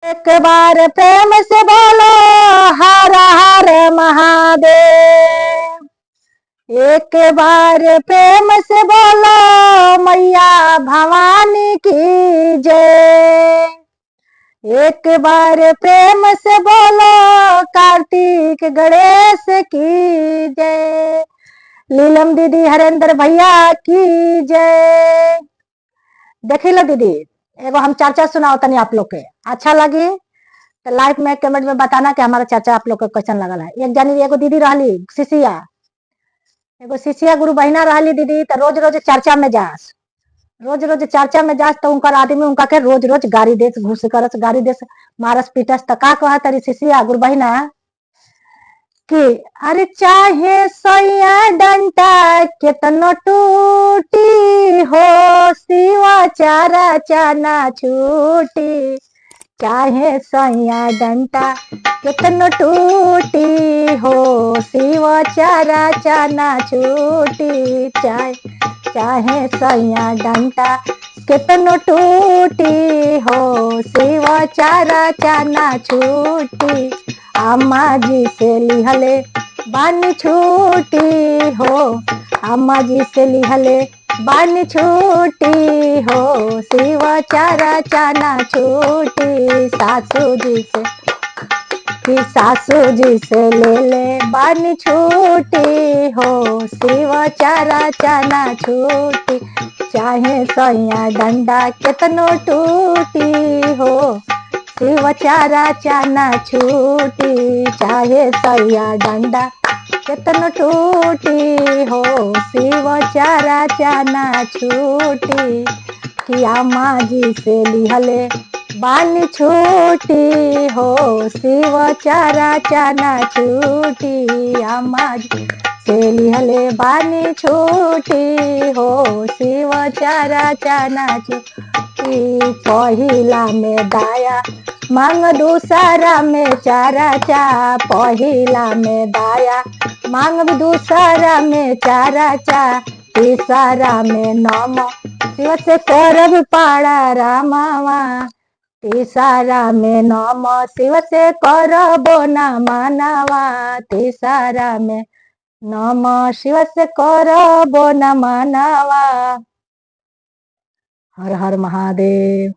एक बार प्रेम से बोलो हर हर महादेव। एक बार प्रेम से बोलो मैया भवानी की जय। एक बार प्रेम से बोलो कार्तिक गणेश की जय। लीलम दीदी हरेंद्र भैया की जय। देखी लो दीदी, एगो हम चर्चा सुनाओ तनी आप लोग के, अच्छा लगी तो लाइक में कमेंट में बताना कि हमारा चर्चा आप लोग के कैसन लगल है। एक जानी एगो दीदी रहली शिशिया, एगो शिशिया गुरु बहिना रहली दीदी, तो रोज रोज चर्चा में जास, रोज रोज चर्चा में जास तो उनका आदमी उनका के रोज रोज गाड़ी देस, घूस करस, गाड़ी देस, मारस पीटस। तो का कहा तरी शिशिया गुरु बहिना कि अरे चाहे सैया डंटा केतनो टूटी हो, सिवा चारा चाना छूटी। चाहे सैया डंटा केतनो टूटी हो, सिवा चारा चाना छूटी। चाहे सैया डंटा केतनो टूटी हो, सिवा चारा चाना छूटी। अम्मा जी से लिहले बानी छूटी हो, अम्मा जी से लिहले बानी छूटी हो, सिवा चारा चाना छूटी। सासू जी से कि सासू जी से ले ले बानी छूटी हो, सिवा चारा चाना छूटी। चाहे सैया डंडा केतनो टूटी हो, सिवा चारा चाना छूटी। चाहे सैया डंडा केतनो टूटी हो, सिवा चारा चाना छूटी। कि अम्मा जी से लिहले बानी छूटी हो, सिवा चारा चाना छूटी। अम्मा जी से लिहले बानी छूटी हो, सिवा चारा चाना छूटी। पहिला में दाया मांग दूसरा में चारा चा, पहिला में दाया मांग दूसरा में चारा चा। तीसरा में नम शिव से करब पाड़ा रामावा, तीसरा में नम शिव से करबो न मानवा। तीसरा में नम शिव से करबो न मानवा। हर हर महादेव।